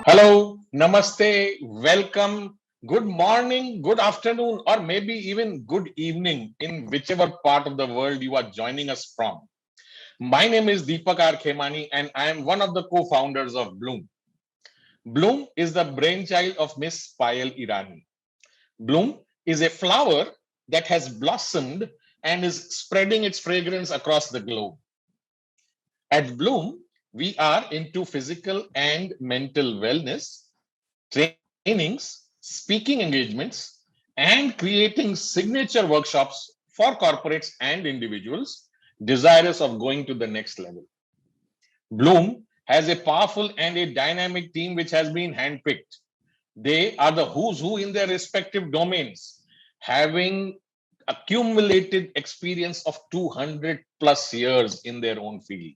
Hello, namaste, welcome, good morning, good afternoon, or maybe even good evening in whichever part of the world you are joining us from. My name is Deepak R. Khemani, and I am one of the co founders of Bloom. Bloom is the brainchild of Miss Payal Irani. Bloom is a flower that has blossomed and is spreading its fragrance across the globe. At Bloom, we are into physical and mental wellness, trainings, speaking engagements, and creating signature workshops for corporates and individuals desirous of going to the next level. Bloom has a powerful and a dynamic team which has been handpicked. They are the who's who in their respective domains, having accumulated experience of 200 plus years in their own field.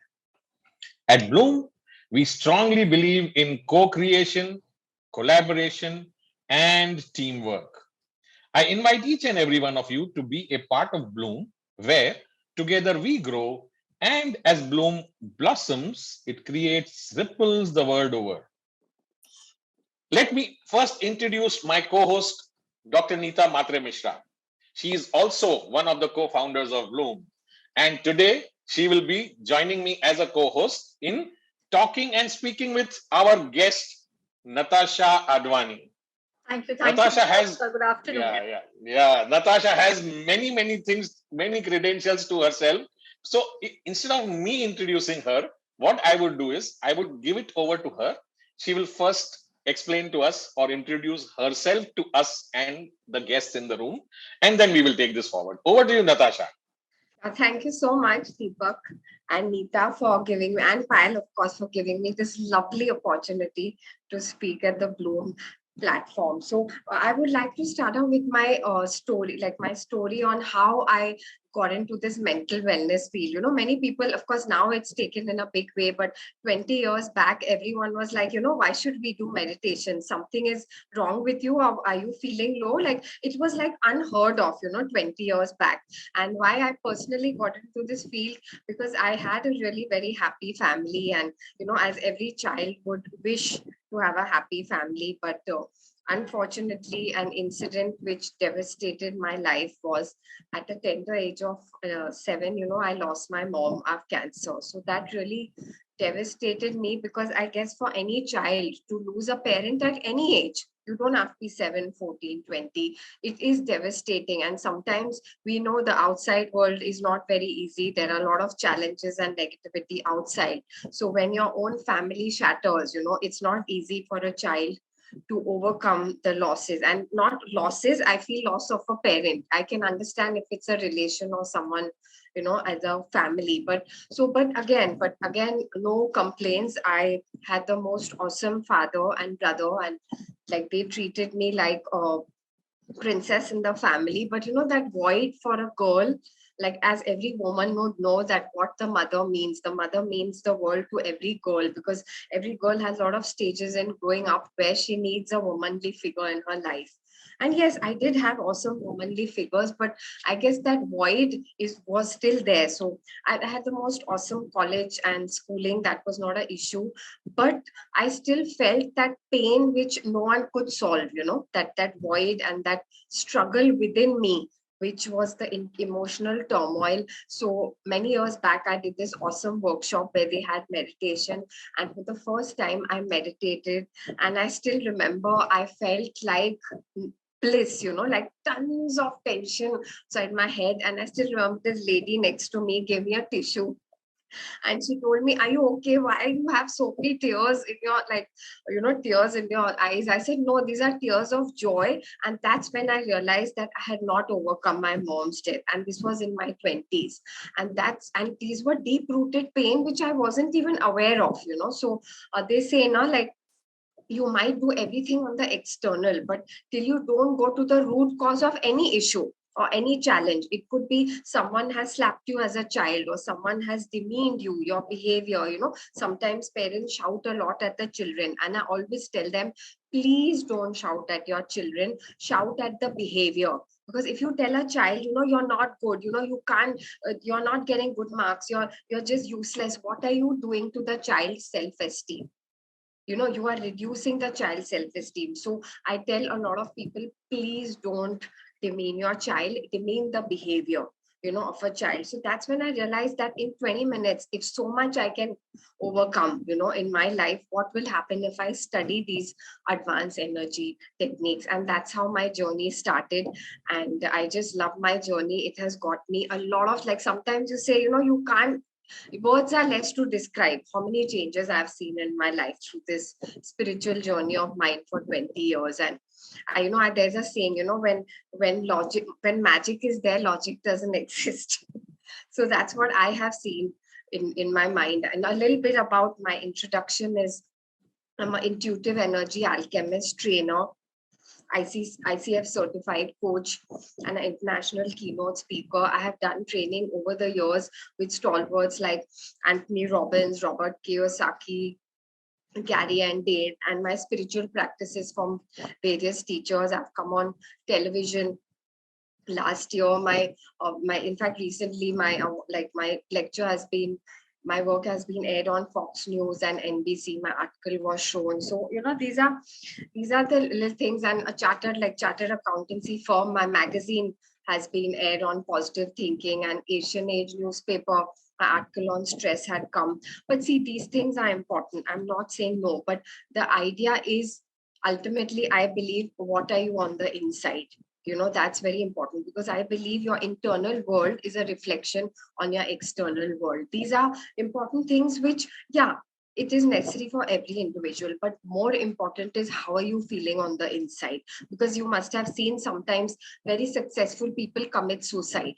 At Bloom, we strongly believe in co creation, collaboration, and teamwork. I invite each and every one of you to be a part of Bloom, where together we grow, and as Bloom blossoms, it creates ripples the world over. Let me first introduce my co host, Dr. Neeta Matre Mishra. She is also one of the co founders of Bloom. And today, she will be joining me as a co host in talking and speaking with our guest, Natasha Advani. Thank you. Thank you, Natasha Deepak. has, Good afternoon. yeah. Natasha has many things, many credentials to herself. So instead of me introducing her, what I would do is I would give it over to her. She will first explain to us or introduce herself to us and the guests in the room, and then we will take this forward. Over to you, Natasha. Thank you so much, Deepak and Neeta, for giving me, and Payal, of course, for giving me this lovely opportunity to speak at the Bloom platform. So, I would like to start out with my story, like my story on how I got into this mental wellness field. Many people, of course, now it's taken in a big way, but 20 years back, everyone was like, why should we do meditation? Something is wrong with you, or are you feeling low? Like, it was like unheard of, 20 years back. And why I personally got into this field, because I had a really very happy family, and as every child would wish to have a happy family, but unfortunately an incident which devastated my life was at a tender age of 7. I lost my mom of cancer, so that really devastated me, because I guess for any child to lose a parent at any age, you don't have to be 7, 14, 20, it is devastating. And sometimes we know the outside world is not very easy. There are a lot of challenges and negativity outside. So when your own family shatters, it's not easy for a child to overcome the losses. And not losses, I feel loss of a parent. I can understand if it's a relation or someone, as a family. But again, no complaints. I had the most awesome father and brother, and like they treated me like a princess in the family. But that void for a girl, like as every woman would know that what the mother means the world to every girl, because every girl has a lot of stages in growing up where she needs a womanly figure in her life. And yes, I did have awesome womanly figures, but I guess that void is was still there. So I had the most awesome college and schooling, that was not an issue. But I still felt that pain which no one could solve, that void and that struggle within me, which was the emotional turmoil. So many years back, I did this awesome workshop where they had meditation. And for the first time, I meditated. And I still remember I felt like bliss, like tons of tension inside my head. And I still remember this lady next to me gave me a tissue, and she told me, "Are you okay? Why you have so many tears in your, like, tears in your eyes?" I said, "No, these are tears of joy." And that's when I realized that I had not overcome my mom's death, and this was in my 20s. And these were deep rooted pain which I wasn't even aware of. So they say, like, you might do everything on the external, but till you don't go to the root cause of any issue or any challenge. It could be someone has slapped you as a child, or someone has demeaned you, your behavior. Sometimes parents shout a lot at the children, and I always tell them, please don't shout at your children, shout at the behavior. Because if you tell a child, you're not good, you can't, you're not getting good marks, you're just useless, what are you doing to the child's self esteem? You are reducing the child's self-esteem. So I tell a lot of people, please don't demean your child, demean the behavior, of a child. So that's when I realized that in 20 minutes, if so much I can overcome, in my life, what will happen if I study these advanced energy techniques? And that's how my journey started. And I just love my journey. It has got me a lot of, like, sometimes you say, you can't, words are less to describe how many changes I've seen in my life through this spiritual journey of mine for 20 years. And there's a saying, when magic is there, logic doesn't exist. So that's what I have seen in my mind. And a little bit about my introduction is, I'm an intuitive energy alchemist trainer, ICF certified coach, and an international keynote speaker. I have done training over the years with stalwarts like Anthony Robbins, Robert Kiyosaki, Gary and Dave, and my spiritual practices from various teachers. I've come on television last year. My in fact recently my lecture has been, my work has been aired on Fox News and NBC. My article was shown. So these are the little things. And a chartered accountancy firm, my magazine has been aired on Positive Thinking, and Asian Age newspaper, my article on stress had come. But see, these things are important. I'm not saying no, but the idea is, ultimately, I believe, what are you on the inside? That's very important, because I believe your internal world is a reflection on your external world. These are important things which, yeah, it is necessary for every individual, but more important is how are you feeling on the inside? Because you must have seen sometimes very successful people commit suicide,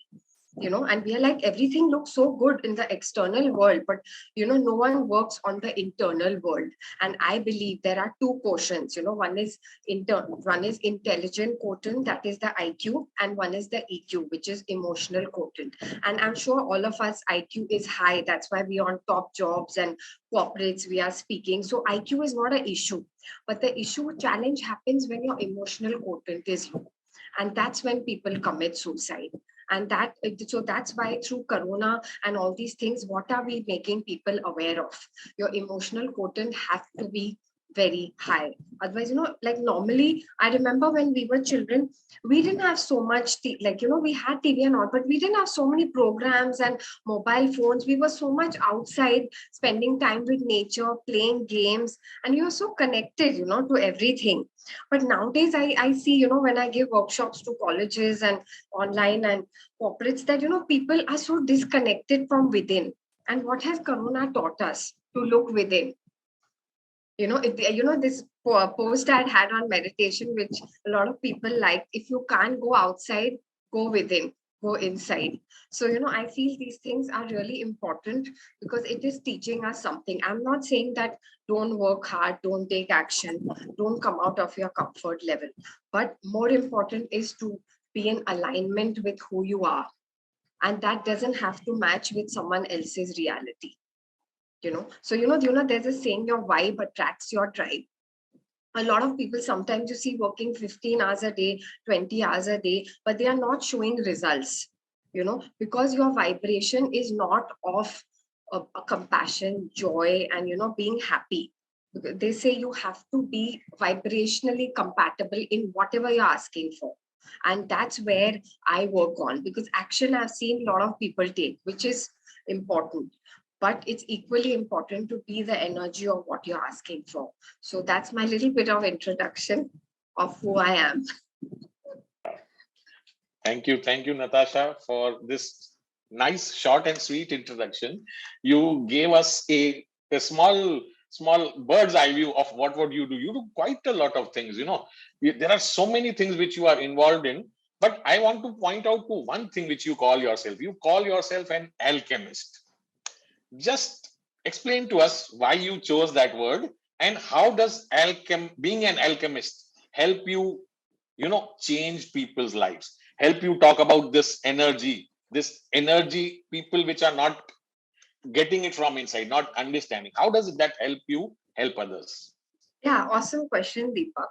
and we are like, everything looks so good in the external world, but no one works on the internal world. And I believe there are two portions. One is intelligent quotient, that is the IQ, and one is the EQ, which is emotional quotient. And I'm sure all of us IQ is high, that's why we are on top jobs and corporates, we are speaking. So IQ is not an issue, but the issue challenge happens when your emotional quotient is low, and that's when people commit suicide. And that's why through corona and all these things, what are we making people aware of? Your emotional quotient have to be very high. Otherwise, like, normally, I remember when we were children, we didn't have so much we had TV and all, but we didn't have so many programs and mobile phones. We were so much outside, spending time with nature, playing games, and you were so connected, to everything. But nowadays, I see, when I give workshops to colleges and online and corporates, that, people are so disconnected from within. And what has Corona taught us? To look within. This post I had on meditation, which a lot of people like, if you can't go outside, go within, go inside. So, I feel these things are really important, because it is teaching us something. I'm not saying that don't work hard, don't take action, don't come out of your comfort level. But more important is to be in alignment with who you are. And that doesn't have to match with someone else's reality. So there's a saying, your vibe attracts your tribe. A lot of people, sometimes you see, working 15 hours a day, 20 hours a day, but they are not showing results, because your vibration is not of a compassion, joy, and being happy. They say you have to be vibrationally compatible in whatever you're asking for. And that's where I work on, because action I've seen a lot of people take, which is important. But it's equally important to be the energy of what you're asking for. So that's my little bit of introduction of who I am. Thank you, Natasha, for this nice, short and sweet introduction. You gave us a small bird's eye view of what would you do. You do quite a lot of things. There are so many things which you are involved in. But I want to point out to one thing which you call yourself. You call yourself an alchemist. Just explain to us why you chose that word, and how does being an alchemist help you, change people's lives, help you talk about this energy, people which are not getting it from inside, not understanding. How does that help you help others? Yeah, awesome question, Deepak.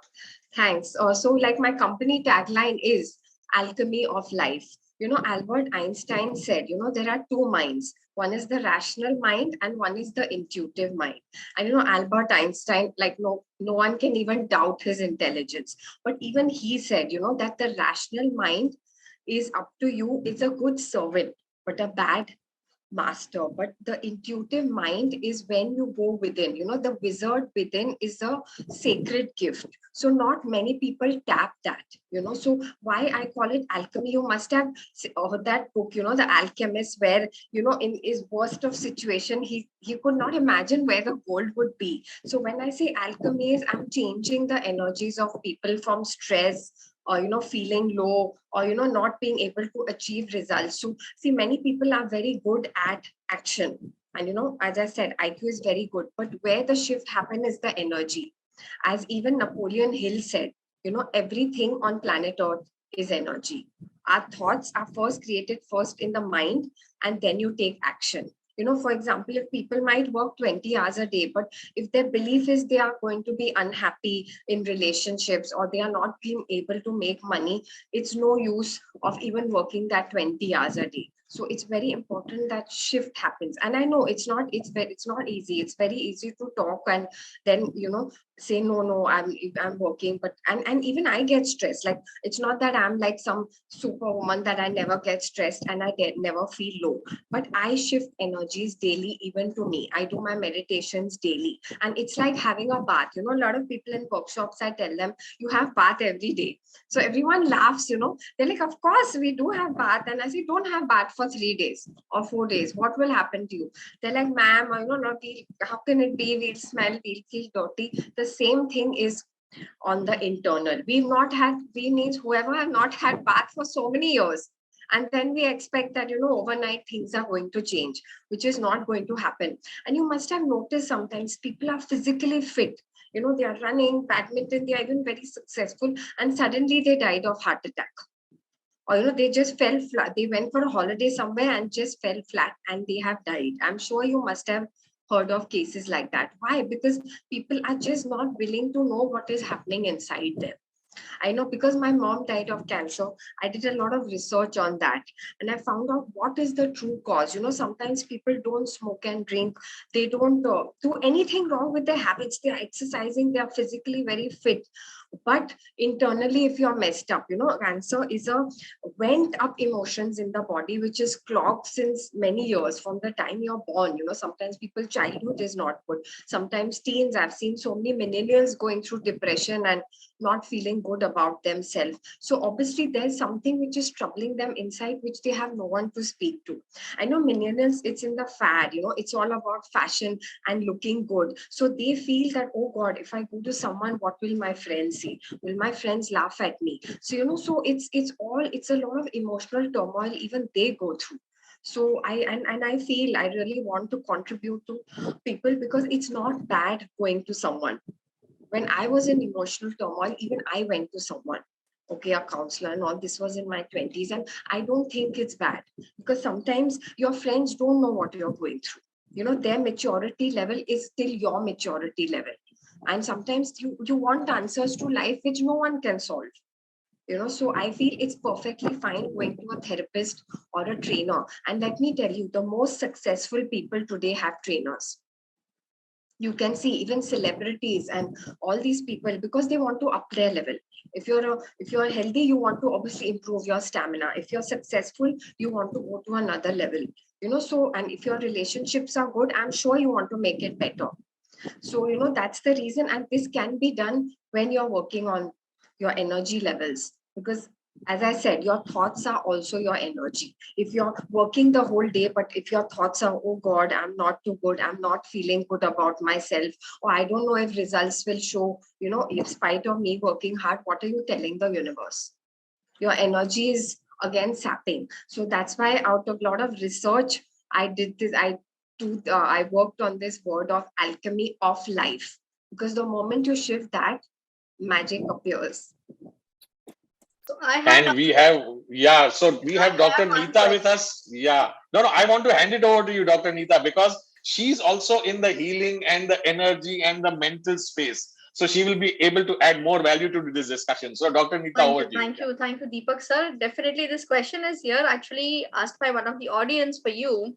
Thanks. So, like, my company tagline is alchemy of life. Albert Einstein said, there are two minds. One is the rational mind and one is the intuitive mind. And Albert Einstein, like no one can even doubt his intelligence. But even he said, that the rational mind is up to you, it's a good servant, but a bad master. But the intuitive mind is when you go within. The wizard within is a sacred gift, so not many people tap that. So why I call it alchemy, you must have heard that book, The Alchemist, where in his worst of situation, he could not imagine where the gold would be. So when I say alchemy is, I'm changing the energies of people from stress, or feeling low, or not being able to achieve results. So see, many people are very good at action, and as I said, IQ is very good, but where the shift happen is the energy. As even Napoleon Hill said, everything on planet Earth is energy. Our thoughts are first created first in the mind, and then you take action. For example, if people might work 20 hours a day, but if their belief is they are going to be unhappy in relationships, or they are not being able to make money, it's no use of even working that 20 hours a day. So it's very important that shift happens. And I know it's not easy. It's very easy to talk and then say no, I'm working, but and even I get stressed. Like, it's not that I'm like some superwoman that I never get stressed and I never feel low, but I shift energies daily. Even to me, I do my meditations daily, and it's like having a bath. A lot of people in workshops, I tell them, you have bath every day. So everyone laughs. They're like, of course we do have bath. And I say, don't have bath for 3 days or 4 days, what will happen to you? They're like, ma'am, not how can it be? We'll smell, we'll feel dirty. The same thing is on the internal. We means whoever have not had bath for so many years. And then we expect that, overnight things are going to change, which is not going to happen. And you must have noticed sometimes people are physically fit. They are running, badminton, they are even very successful, and suddenly they died of heart attack. Or, they just fell flat. They went for a holiday somewhere and just fell flat and they have died. I'm sure you must have heard of cases like that. Why? Because people are just not willing to know what is happening inside them. I know, because my mom died of cancer, I did a lot of research on that, and I found out what is the true cause. Sometimes people don't smoke and drink, they don't do anything wrong with their habits, they are exercising, they are physically very fit, but internally, if you're messed up, cancer is a went up emotions in the body, which is clogged since many years from the time you're born. Sometimes people childhood is not good. Sometimes teens, I've seen so many millennials going through depression and not feeling good about themselves. So obviously there's something which is troubling them inside, which they have no one to speak to. I know millennials, it's in the fad, it's all about fashion and looking good. So they feel that, oh God, if I go to someone, what will my friends say? Will my friends laugh at me? So, so it's a lot of emotional turmoil even they go through. So I feel I really want to contribute to people, because it's not bad going to someone. When I was in emotional turmoil, even I went to someone, okay, a counselor and all. This was in my 20s, and I don't think it's bad, because sometimes your friends don't know what you're going through. Their maturity level is still your maturity level, and sometimes you want answers to life which no one can solve. So I feel it's perfectly fine going to a therapist or a trainer. And let me tell you, the most successful people today have trainers. You can see even celebrities and all these people, because they want to up their level. If you're healthy, you want to obviously improve your stamina. If you're successful, you want to go to another level. So, and if your relationships are good, I'm sure you want to make it better. So, that's the reason. And this can be done when you're working on your energy levels. Because, as I said, your thoughts are also your energy. If you're working the whole day, but if your thoughts are, oh God, I'm not too good, I'm not feeling good about myself, or I don't know if results will show, in spite of me working hard, what are you telling the universe? Your energy is again sapping. So that's why, out of a lot of research, I did this. I worked on this word of alchemy of life, because the moment you shift that, magic appears. So I have And we have, yeah, so we have I Dr. have one Neeta with question. us. Yeah. No, I want to hand it over to you, Dr. Neeta, because she's also in the healing and the energy and the mental space. So she will be able to add more value to this discussion. So Dr. Neeta, over to you. Thank you, Deepak sir. Definitely, this question is here actually asked by one of the audience for you.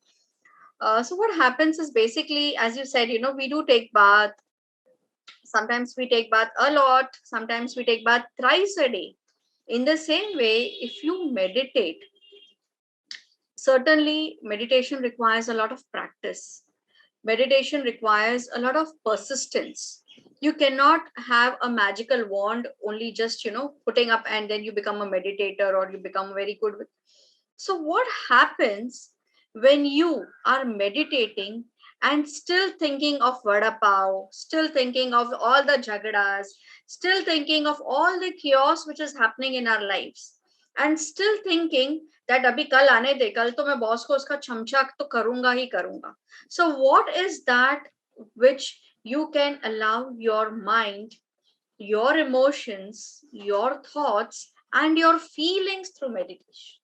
So what happens is basically, as you said, we do take bath. Sometimes we take bath a lot. Sometimes we take bath thrice a day. In the same way, if you meditate, certainly meditation requires a lot of practice. Meditation requires a lot of persistence. You cannot have a magical wand only just putting up and then you become a meditator or you become very good with. So what happens when you are meditating and still thinking of vada pav, still thinking of all the jhagadas, still thinking of all the chaos which is happening in our lives, and still thinking that abhi kal aane de, kal to main boss ko uska chamcha to karunga hi karunga. So what is that which you can allow your mind, your emotions, your thoughts, and your feelings through meditation?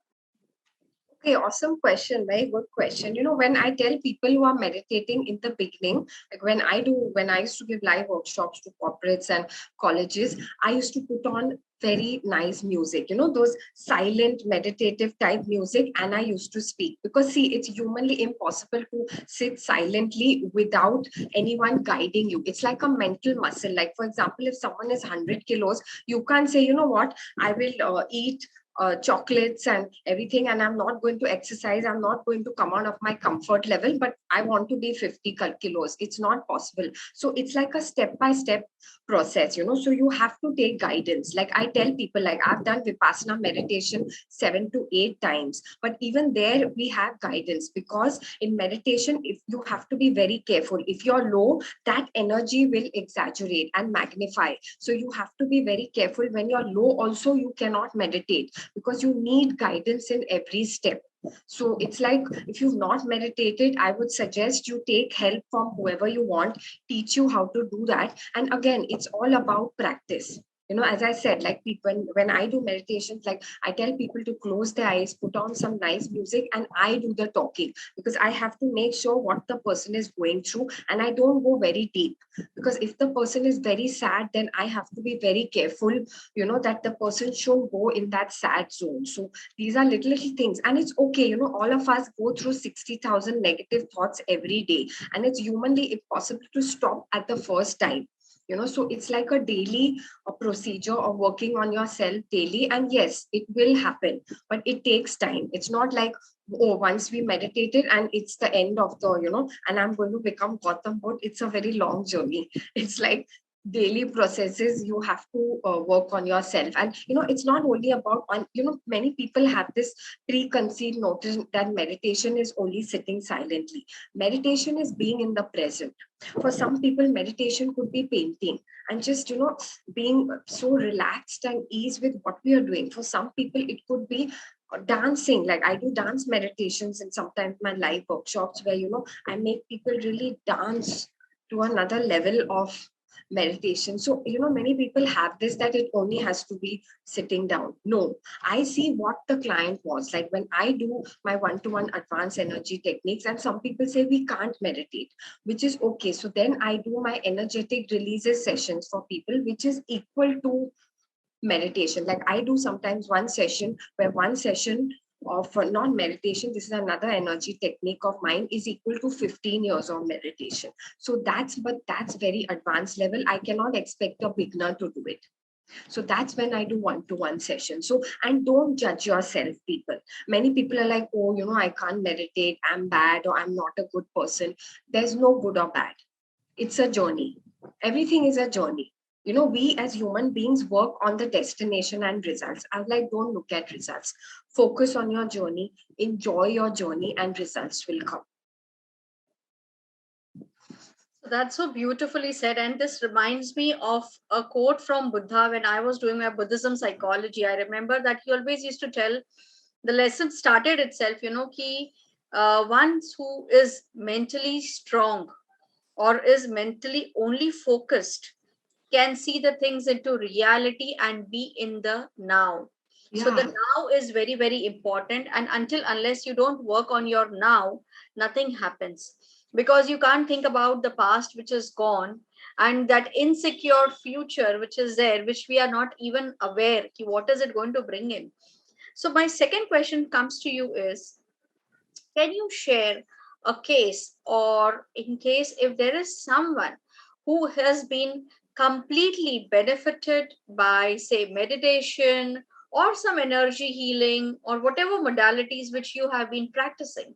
Okay, awesome question. Very good question. When I tell people who are meditating in the beginning, like when I used to give live workshops to corporates and colleges, I used to put on very nice music, those silent meditative type music, and I used to speak because see, it's humanly impossible to sit silently without anyone guiding you. It's like a mental muscle. Like, for example, if someone is 100 kilos, you can't say, what, I will eat chocolates and everything, and I'm not going to exercise, I'm not going to come out of my comfort level, but I want to be 50 kilos. It's not possible. So it's like a step by step process, so you have to take guidance. Like I tell people, like I've done Vipassana meditation 7 to 8 times, but even there we have guidance, because in meditation, if you have to be very careful. If you're low, that energy will exaggerate and magnify. So you have to be very careful. When you're low also, you cannot meditate, because you need guidance in every step. So it's like, if you've not meditated, I would suggest you take help from whoever you want, teach you how to do that. And again, it's all about practice. As I said, like people, when I do meditations, like I tell people to close their eyes, put on some nice music, and I do the talking, because I have to make sure what the person is going through, and I don't go very deep, because if the person is very sad, then I have to be very careful, that the person shouldn't go in that sad zone. So these are little things, and it's okay. All of us go through 60,000 negative thoughts every day, and it's humanly impossible to stop at the first time. So it's like a daily procedure of working on yourself daily. And yes, it will happen, but it takes time. It's not like, oh, once we meditated and it's the end of the, and I'm going to become Gautam Buddha. It's a very long journey. It's like daily processes. You have to work on yourself. And it's not only about on, many people have this preconceived notion that meditation is only sitting silently. Meditation is being in the present. For some people, meditation could be painting and just being so relaxed and ease with what we are doing. For some people, it could be dancing. Like I do dance meditations and sometimes my live workshops where I make people really dance to another level of meditation. So many people have this, that it only has to be sitting down. No, I see what the client wants. Like when I do my one-to-one advanced energy techniques, and some people say we can't meditate, which is okay. So then I do my energetic releases sessions for people, which is equal to meditation. Like I do sometimes one session where one session of non-meditation, this is another energy technique of mine, is equal to 15 years of meditation. So that's very advanced level. I cannot expect a beginner to do it. So that's when I do one-to-one session. So, and don't judge yourself, people. Many people are like, oh, I can't meditate, I'm bad, or I'm not a good person. There's no good or bad. It's a journey. Everything is a journey. We as human beings work on the destination and results. I was like, don't look at results. Focus on your journey, enjoy your journey, and results will come. That's so beautifully said. And this reminds me of a quote from Buddha when I was doing my Buddhism psychology. I remember that he always used to tell, the lesson started itself, ki one who is mentally strong or is mentally only focused can see the things into reality and be in the now. Yeah. So the now is very, very important. And unless you don't work on your now, nothing happens. Because you can't think about the past, which is gone. and that insecure future which is there, which we are not even aware what is it going to bring in. So my second question comes to you is, can you share a case, or in case if there is someone who has been completely benefited by, say, meditation or some energy healing or whatever modalities which you have been practicing?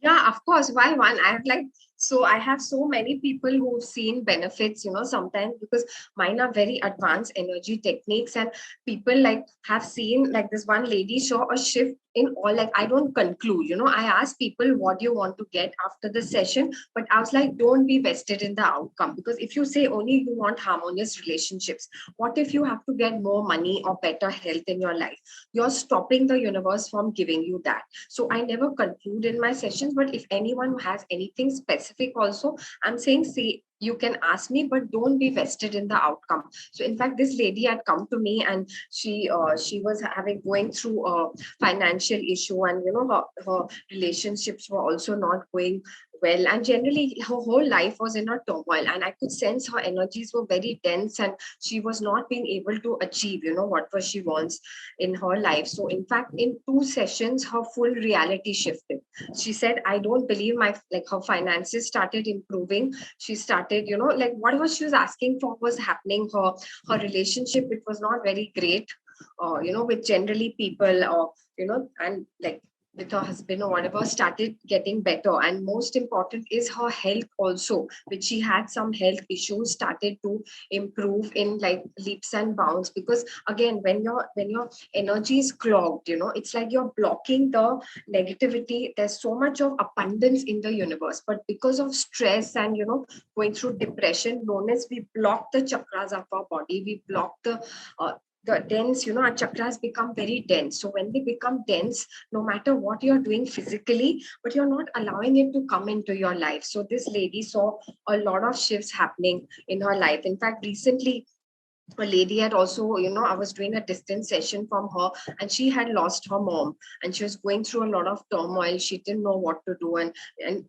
Yeah, of course. Why one? I have so many people who've seen benefits, sometimes because mine are very advanced energy techniques, and people like have seen, like this one lady saw a shift in all. Like, I don't conclude, I ask people, what do you want to get after the session? But I was like, don't be vested in the outcome, because if you say only you want harmonious relationships, what if you have to get more money or better health in your life? You're stopping the universe from giving you that. So I never conclude in my sessions, but if anyone has anything specific also, I'm saying, see, you can ask me, but don't be vested in the outcome. So in fact, this lady had come to me, and she was having going through a financial issue, and her relationships were also not going well, and generally her whole life was in a turmoil, and I could sense her energies were very dense, and she was not being able to achieve whatever she wants in her life. So in fact, in 2 sessions, her full reality shifted. She said, I don't believe her finances started improving. She started, like whatever she was asking for was happening. Her relationship, it was not very great, with generally people, or and like with her husband or whatever, started getting better. And most important is her health also, which she had some health issues, started to improve in like leaps and bounds. Because again, when your energy is clogged, it's like you're blocking the negativity. There's so much of abundance in the universe, but because of stress and going through depression, known as, we block the chakras of our body, we block the dense, our chakras become very dense. So when they become dense, no matter what you're doing physically, but you're not allowing it to come into your life. So this lady saw a lot of shifts happening in her life. In fact, recently, a lady had also, I was doing a distance session from her, and she had lost her mom, and she was going through a lot of turmoil. She didn't know what to do, and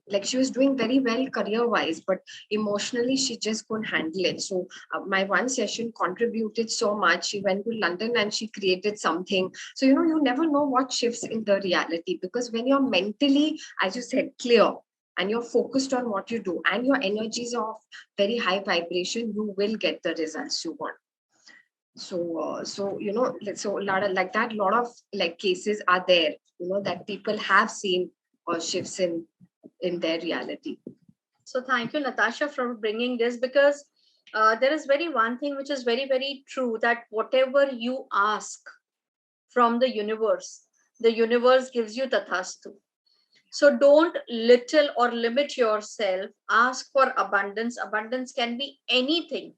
like she was doing very well career wise, but emotionally she just couldn't handle it. So my one session contributed so much. She went to London and she created something. So you never know what shifts in the reality, because when you're mentally, as you said, clear, and you're focused on what you do, and your energies are of very high vibration, you will get the results you want. So a lot of like that, lot of like cases are there, that people have seen shifts in their reality. So thank you, Natasha, for bringing this, because there is very one thing which is very, very true, that whatever you ask from the universe gives you tathastu. So don't little or limit yourself. Ask for abundance. Abundance can be anything.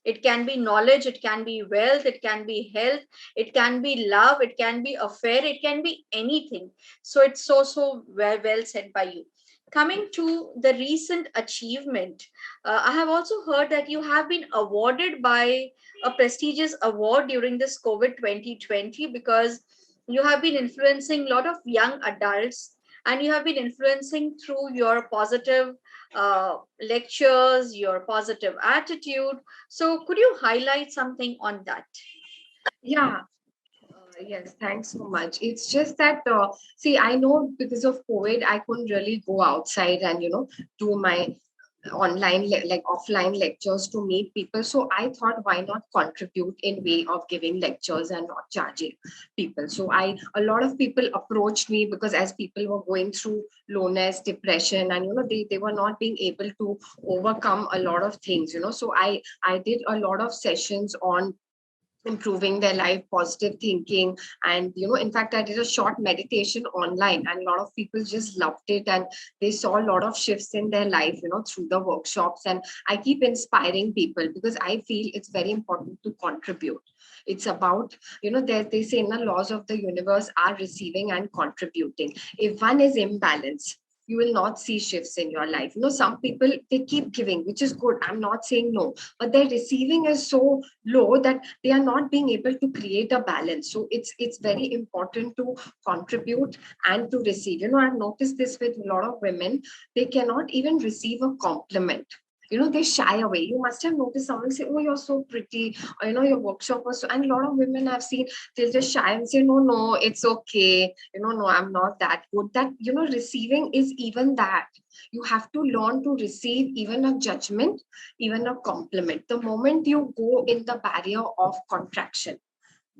It can be knowledge, it can be wealth, it can be health, it can be love, it can be affair, it can be anything. So it's so well said by you. Coming to the recent achievement, I have also heard that you have been awarded by a prestigious award during this COVID 2020, because you have been influencing a lot of young adults, and you have been influencing through your positive lectures, your positive attitude. So, could you highlight something on that? Yeah. Yes, thanks so much. It's just that, see, I know because of COVID, I couldn't really go outside and, do my like offline lectures to meet people. So I thought, why not contribute in way of giving lectures and not charging people? So a lot of people approached me, because as people were going through lowness, depression, and, they were not being able to overcome a lot of things, So I did a lot of sessions on improving their life, positive thinking. And in fact, I did a short meditation online, and a lot of people just loved it, and they saw a lot of shifts in their life, through the workshops. And I keep inspiring people, because I feel it's very important to contribute. It's about, they say in the laws of the universe are receiving and contributing. If one is imbalanced, you will not see shifts in your life. Some people, they keep giving, which is good. I'm not saying no, but their receiving is so low that they are not being able to create a balance. So it's very important to contribute and to receive. I've noticed this with a lot of women. They cannot even receive a compliment. They shy away. You must have noticed someone say, oh, you're so pretty, or your workshop was so, and a lot of women I've seen, they'll just shy and say, no, it's okay, no, I'm not that good. That, receiving is even that. You have to learn to receive even a judgment, even a compliment. The moment you go in the barrier of contraction,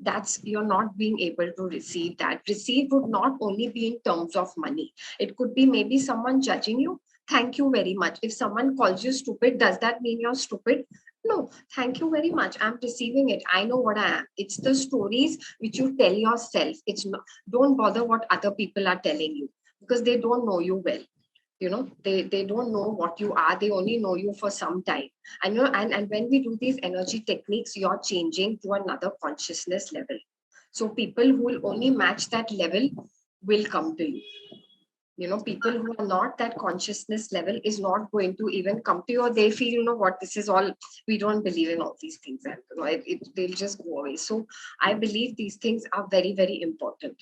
that's, you're not being able to receive that. Receive would not only be in terms of money. It could be maybe someone judging you. Thank you very much. If someone calls you stupid, does that mean you're stupid? No, thank you very much. I'm receiving it. I know what I am. It's the stories which you tell yourself. It's not, don't bother what other people are telling you, because they don't know you well. They don't know what you are. They only know you for some time. And and when we do these energy techniques, you're changing to another consciousness level. So people who will only match that level will come to you. People who are not that consciousness level is not going to even come to you, or they feel, what, this is all, we don't believe in all these things, and they'll just go away. So I believe these things are very, very important.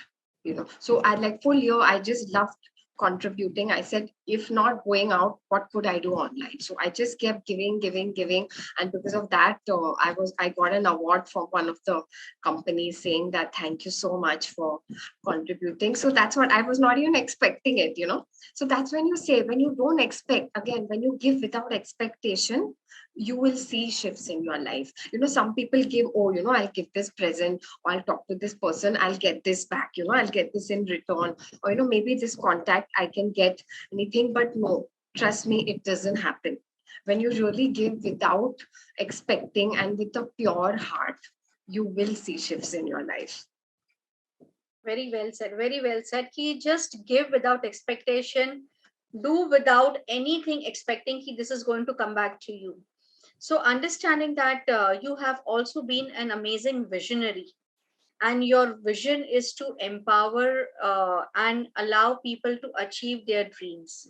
So I, like, full year, I just loved contributing. I said, if not going out, what could I do online? So I just kept giving, and because of that, I got an award from one of the companies saying that thank you so much for contributing. So that's what I was not even expecting it. So that's when you say, when you don't expect, again, when you give without expectation, you will see shifts in your life. Some people give, oh, I'll give this present, or I'll talk to this person, I'll get this back, I'll get this in return, or maybe this contact I can get anything. But no, trust me, it doesn't happen. When you really give without expecting and with a pure heart, you will see shifts in your life. Very well said. Very well said. Ki just give without expectation, do without anything expecting ki this is going to come back to you. So understanding that you have also been an amazing visionary, and your vision is to empower and allow people to achieve their dreams.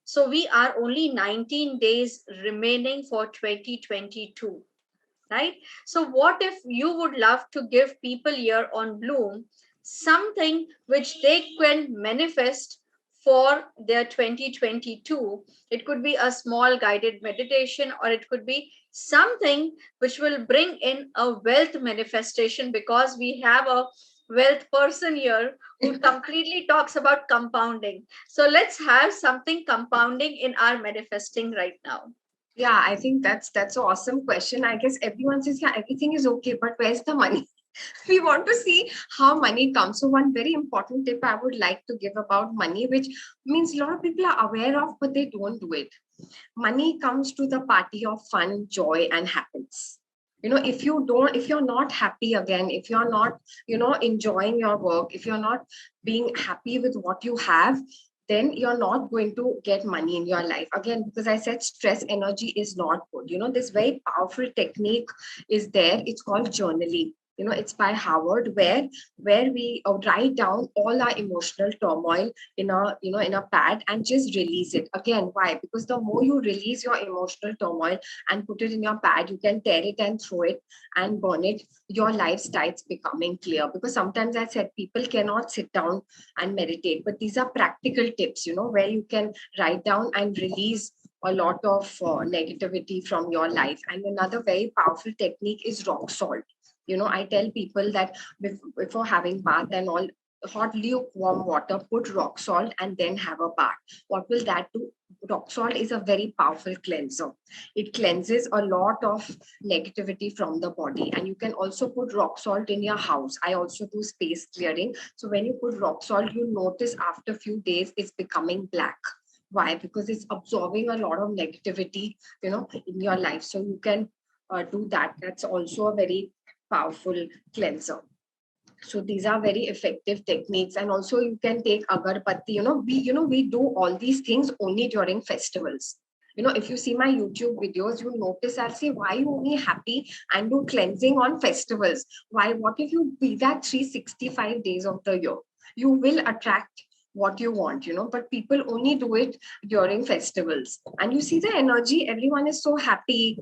So we are only 19 days remaining for 2022, right? So what if you would love to give people here on Bloom something which they can manifest for their 2022? It could be a small guided meditation, or it could be something which will bring in a wealth manifestation, because we have a wealth person here who completely talks about compounding. So let's have something compounding in our manifesting right now. Yeah, I think that's an awesome question. I guess everyone says, yeah, everything is okay, but where's the money? We want to see how money comes. So one very important tip I would like to give about money, which means a lot of people are aware of, but they don't do it. Money comes to the party of fun, joy, and happiness. If you're not happy, again, if you're not, enjoying your work, if you're not being happy with what you have, then you're not going to get money in your life. Again, because I said stress energy is not good. This very powerful technique is there. It's called journaling. It's by Howard, where we write down all our emotional turmoil in a pad and just release it. Again, why? Because the more you release your emotional turmoil and put it in your pad, you can tear it and throw it and burn it. Your life starts becoming clear. Because sometimes I said people cannot sit down and meditate, but these are practical tips, where you can write down and release a lot of negativity from your life. And another very powerful technique is rock salt. I tell people that before having bath and all, hot lukewarm water, put rock salt and then have a bath. What will that do? Rock salt is a very powerful cleanser. It cleanses a lot of negativity from the body. And you can also put rock salt in your house. I also do space clearing. So when you put rock salt, you notice after a few days it's becoming black. Why? Because it's absorbing a lot of negativity, in your life. So you can do that. That's also a very powerful cleanser. So these are very effective techniques. And also you can take agarbatti. We do all these things only during festivals. If you see my YouTube videos, you notice I'll say, why you only happy and do cleansing on festivals? Why? What if you be that 365 days of the year? You will attract what you want, but people only do it during festivals. And you see the energy, everyone is so happy.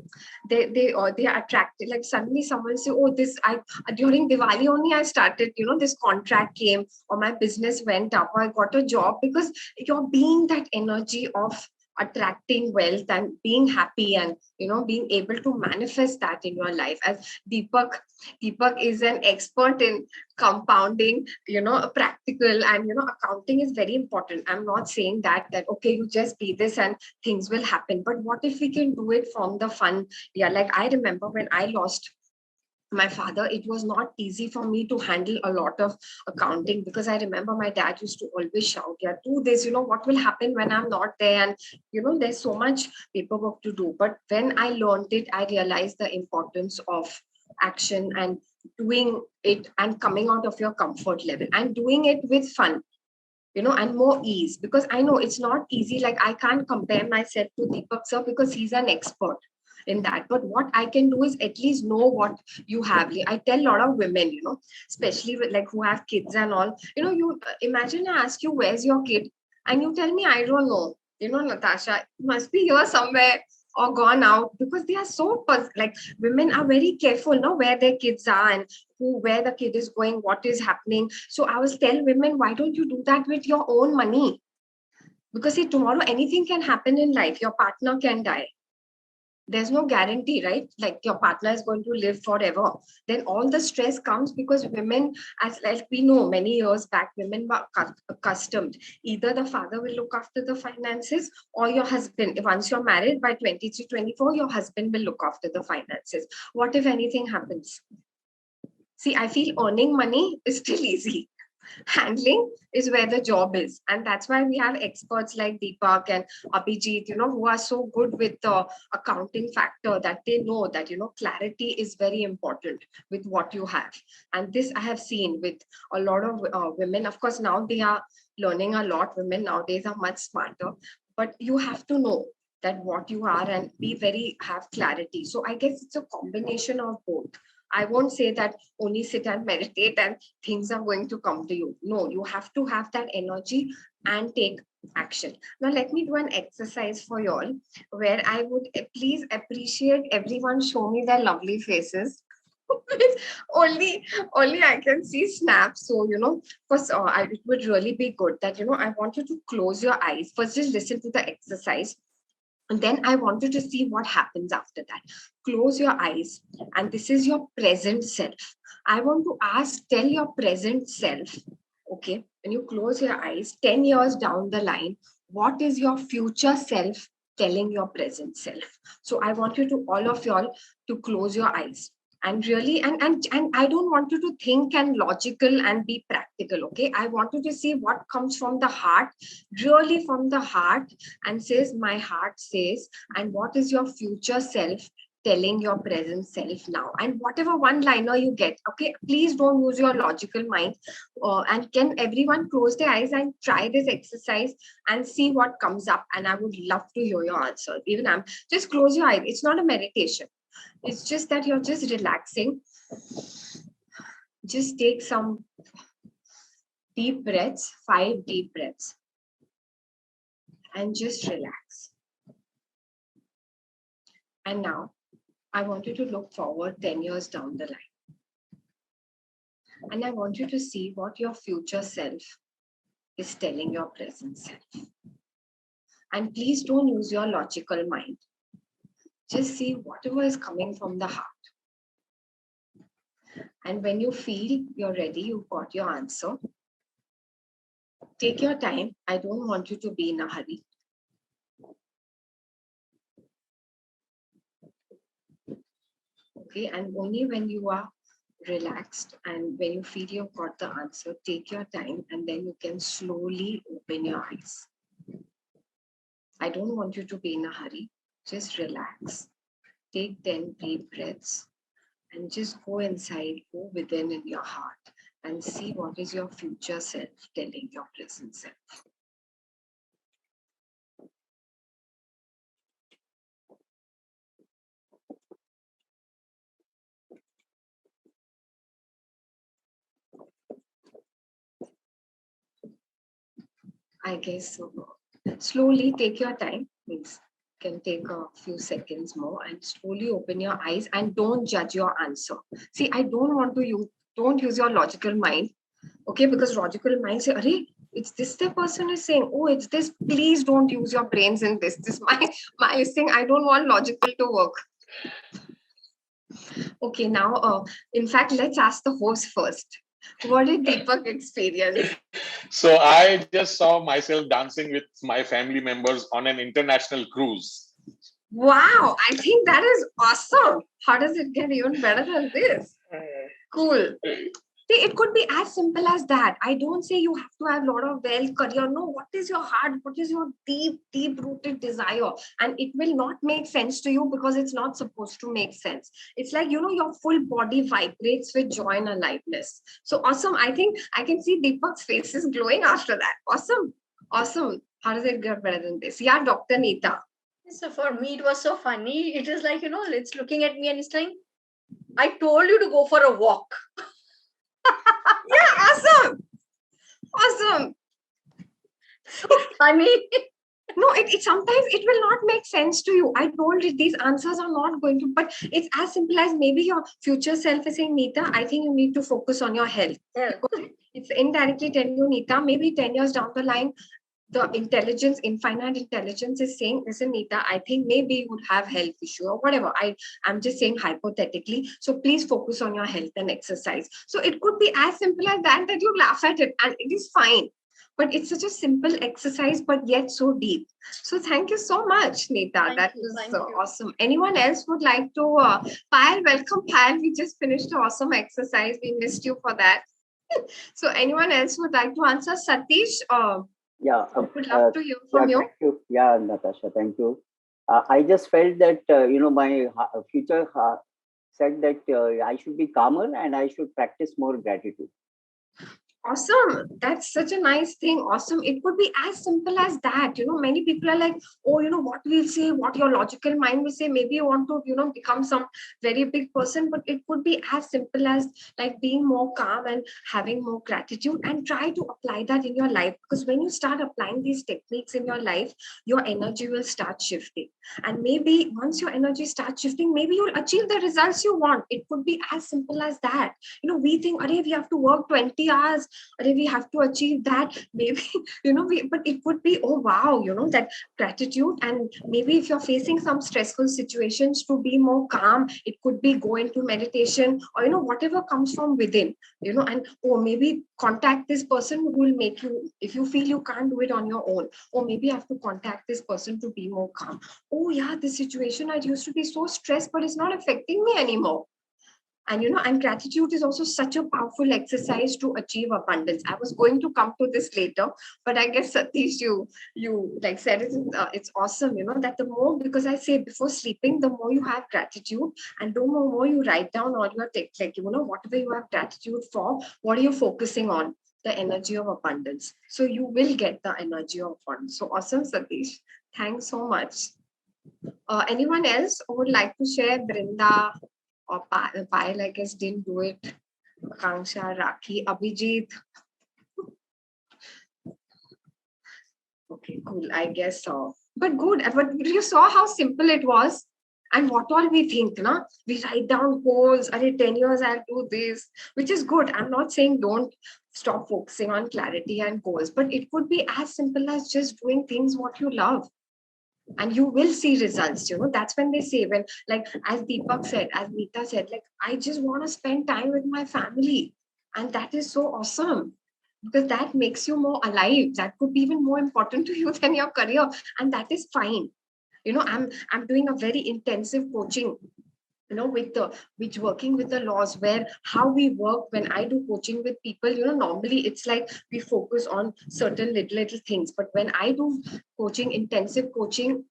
They are attracted. Like suddenly someone say, oh, this I during Diwali only I started, this contract came, or my business went up, or I got a job, because you're being that energy of attracting wealth and being happy and being able to manifest that in your life. As Deepak is an expert in compounding, practical, and accounting is very important. I'm not saying that okay, you just be this and things will happen, but what if we can do it from the fun? Yeah, like I remember when I lost my father, it was not easy for me to handle a lot of accounting, because I remember my dad used to always shout, yeah, do this, what will happen when I'm not there, and there's so much paperwork to do. But when I learned it, I realized the importance of action and doing it and coming out of your comfort level and doing it with fun, and more ease, because I know it's not easy. Like I can't compare myself to Deepak sir because he's an expert in that. But what I can do is at least know what you have. I tell a lot of women, especially with like who have kids and all, you imagine I ask you, where's your kid? And you tell me, I don't know. Natasha, it must be here somewhere or gone out, because they are so like women are very careful now where their kids are and where the kid is going, what is happening. So I always tell women, why don't you do that with your own money? Because see, tomorrow anything can happen in life. Your partner can die. There's no guarantee, right? Like your partner is going to live forever. Then all the stress comes because women, as like we know many years back, women were accustomed. Either the father will look after the finances or your husband. Once you're married by 23, 24, your husband will look after the finances. What if anything happens? See, I feel earning money is still easy. Handling is where the job is. And that's why we have experts like Deepak and Abhijit, who are so good with the accounting factor, that they know that, clarity is very important with what you have. And this I have seen with a lot of women. Of course, now they are learning a lot. Women nowadays are much smarter, but you have to know that what you are and have clarity. So I guess it's a combination of both. I won't say that only sit and meditate and things are going to come to you. No, you have to have that energy and take action. Now, let me do an exercise for you all where I would please appreciate everyone show me their lovely faces. only I can see snaps. So, first, it would really be good that, I want you to close your eyes. First, just listen to the exercise. And then I want you to see what happens after that. Close your eyes. And this is your present self. I want to tell your present self, okay, when you close your eyes, 10 years down the line, what is your future self telling your present self? So I want you to, all of y'all, to close your eyes. And really, and I don't want you to think and logical and be practical, okay? I want you to see what comes from the heart, really from the heart, and says, my heart says, and what is your future self telling your present self now? And whatever one liner you get, okay, please don't use your logical mind. And can everyone close their eyes and try this exercise and see what comes up? And I would love to hear your answer. Even just close your eyes. It's not a meditation. It's just that you're just relaxing. Just take some deep breaths, 5 deep breaths, and just relax. And now I want you to look forward 10 years down the line. And I want you to see what your future self is telling your present self. And please don't use your logical mind. Just see whatever is coming from the heart. And when you feel you're ready, you've got your answer, take your time. I don't want you to be in a hurry. Okay, and only when you are relaxed and when you feel you've got the answer, take your time, and then you can slowly open your eyes. I don't want you to be in a hurry. Just relax. Take 10 deep breaths and just go inside, go within in your heart and see what is your future self telling your present self. I guess so. Slowly take your time. Means can take a few seconds more and slowly open your eyes and don't judge your answer. See, I don't want to use, don't use your logical mind. Okay, because logical mind say, Arey, it's this the person is saying, oh, it's this, please don't use your brains in this my thing, I don't want logical to work. Okay, now in fact, let's ask the host first. What did Deepak experience? So I just saw myself dancing with my family members on an international cruise. Wow, I think that is awesome. How does it get even better than this? Cool. See, it could be as simple as that. I don't say you have to have a lot of wealth, career. No, what is your heart? What is your deep rooted desire? And it will not make sense to you because it's not supposed to make sense. It's like, your full body vibrates with joy and aliveness. So awesome. I think I can see Deepak's face is glowing after that. Awesome. Awesome. How does it get better than this? Yeah, Dr. Neeta. So for me, it was so funny. It is like, it's looking at me and it's like, I told you to go for a walk. Yeah, awesome. Awesome. So funny. No, it sometimes it will not make sense to you. I told you these answers are not going to, but it's as simple as maybe your future self is saying, Neeta, I think you need to focus on your health. Yeah. It's indirectly telling you, Neeta, maybe 10 years down the line, the intelligence, infinite intelligence is saying, listen, Neeta, I think maybe you would have health issue or whatever. I'm just saying hypothetically. So please focus on your health and exercise. So it could be as simple as that you laugh at it and it is fine. But it's such a simple exercise, but yet so deep. So thank you so much, Neeta. That was awesome. Anyone else would like to? Payal, welcome, Payal. We just finished an awesome exercise. We missed you for that. So anyone else would like to answer? Satish, Yeah, would love to hear from you. Thank you. Yeah, Natasha, thank you. I just felt that, my future said that I should be calmer and I should practice more gratitude. Awesome. That's such a nice thing. Awesome. It could be as simple as that. Many people are like, oh, what we'll say, what your logical mind will say. Maybe you want to, become some very big person, but it could be as simple as like being more calm and having more gratitude and try to apply that in your life. Because when you start applying these techniques in your life, your energy will start shifting. And maybe once your energy starts shifting, maybe you'll achieve the results you want. It could be as simple as that. We think, we have to work 20 hours. We have to achieve that. Maybe, but it could be, oh, wow, that gratitude. And maybe if you're facing some stressful situations, to be more calm, it could be go into meditation or, whatever comes from within, and, maybe contact this person who will make you, if you feel you can't do it on your own, or maybe you have to contact this person to be more calm. Oh, yeah, this situation, I used to be so stressed, but it's not affecting me anymore. And and gratitude is also such a powerful exercise to achieve abundance. I was going to come to this later, but I guess Satish, you like said it's awesome. That the more, because I say before sleeping, the more you have gratitude, and the more you write down all your whatever you have gratitude for, what are you focusing on? The energy of abundance. So you will get the energy of abundance. So awesome, Satish. Thanks so much. Anyone else who would like to share? Brinda or Payal, I guess, didn't do it. Akanksha, Rakhi, Abhijit. Okay, cool. I guess so. But good. But you saw how simple it was. And what all we think, na? We write down goals. 10 years I'll do this, which is good. I'm not saying don't stop focusing on clarity and goals, but it could be as simple as just doing things what you love. And you will see results. That's when they say, when, like, as Deepak said, as Neeta said, like, I just want to spend time with my family. And that is so awesome, because that makes you more alive. That could be even more important to you than your career. And that is fine. I'm doing a very intensive coaching, which working with the laws, where how we work when I do coaching with people, normally it's like we focus on certain little things. But when I do coaching, intensive coaching,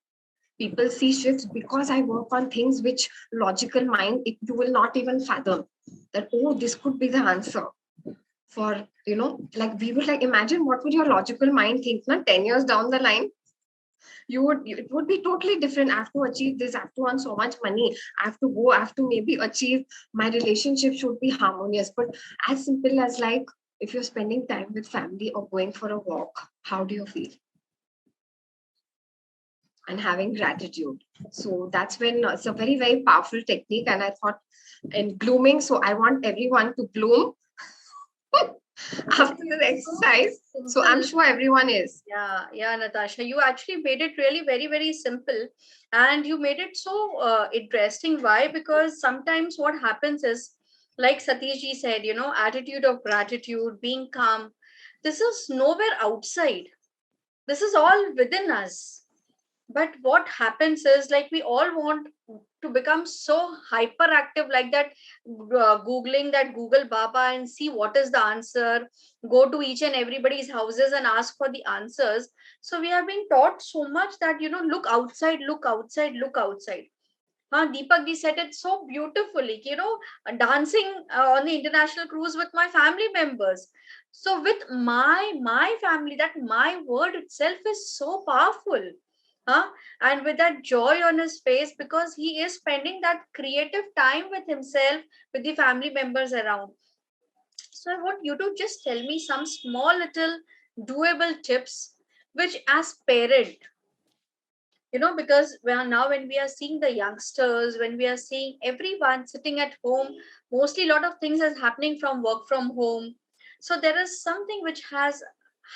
people see shifts because I work on things which logical mind, you will not even fathom that, oh, this could be the answer for, like we would like, imagine what would your logical mind think, 10 years down the line. It would be totally different. I have to achieve this, I have to earn so much money, I have to maybe achieve, my relationship should be harmonious. But as simple as, like, if you're spending time with family or going for a walk, how do you feel? And having gratitude. So that's when it's a very, very powerful technique. And I thought in blooming, so I want everyone to bloom after the exercise. So I'm sure everyone is. Yeah, Natasha, you actually made it really very, very simple, and you made it so interesting. Why? Because sometimes what happens is, like Satish ji said, attitude of gratitude, being calm. This is nowhere outside. This is all within us. But what happens is, like, we all want to become so hyperactive, like that, googling that Google Baba and see what is the answer, go to each and everybody's houses and ask for the answers. So we have been taught so much that, look outside, look outside, look outside. Deepak ji said it so beautifully, dancing on the international cruise with my family members. So with my family, that my word itself is so powerful. And with that joy on his face, because he is spending that creative time with himself, with the family members around. So I want you to just tell me some small little doable tips, which as parent, because when we are seeing the youngsters, when we are seeing everyone sitting at home, mostly a lot of things is happening from work from home. So there is something which has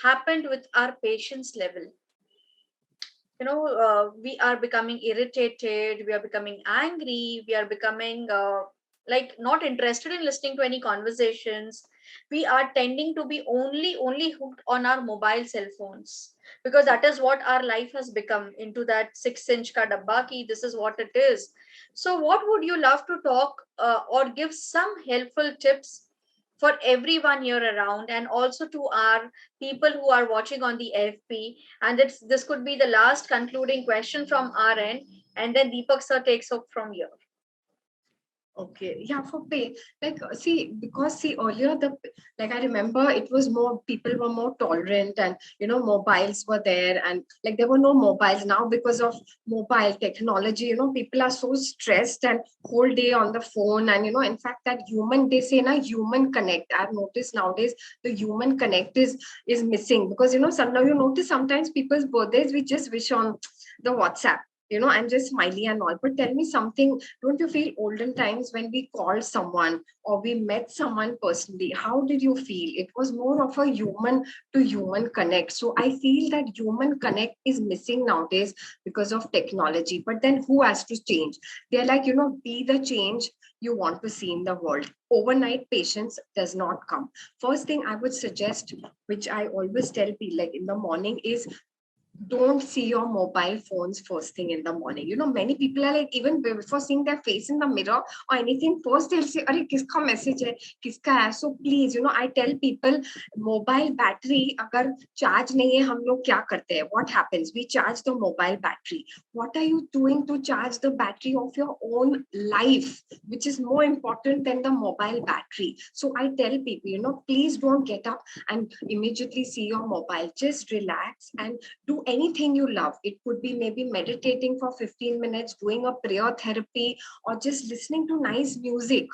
happened with our patience level. We are becoming irritated, we are becoming angry, we are becoming like not interested in listening to any conversations. We are tending to be only hooked on our mobile cell phones, because that is what our life has become, into that 6-inch ka dabba ki this is what it is. So what would you love to talk or give some helpful tips for everyone here around, and also to our people who are watching on the FP? And this could be the last concluding question from our end, and then Deepak sir takes up from here. Okay, yeah, for pay. See, earlier I remember it was more, people were more tolerant, and mobiles were there, and like there were no mobiles. Now because of mobile technology, people are so stressed and whole day on the phone, and in fact that they say na human connect. I've noticed nowadays the human connect is missing, because now you notice sometimes people's birthdays we just wish on the WhatsApp. I'm just smiley and all. But tell me something, don't you feel olden times when we called someone or we met someone personally, how did you feel? It was more of a human to human connect. So I feel that human connect is missing nowadays because of technology. But then who has to change? They're like, be the change you want to see in the world. Overnight patience does not come. First thing I would suggest, which I always tell people like in the morning, is don't see your mobile phones first thing in the morning. Many people are like, even before seeing their face in the mirror or anything, first they'll say, "Arey, kiska message hai? Kiska hai?" So please, I tell people, mobile battery, agar charge nahi hai, hum log kya karte hai? What happens? We charge the mobile battery. What are you doing to charge the battery of your own life, which is more important than the mobile battery? So I tell people, please don't get up and immediately see your mobile. Just relax and do anything you love. It could be maybe meditating for 15 minutes, doing a prayer therapy, or just listening to nice music,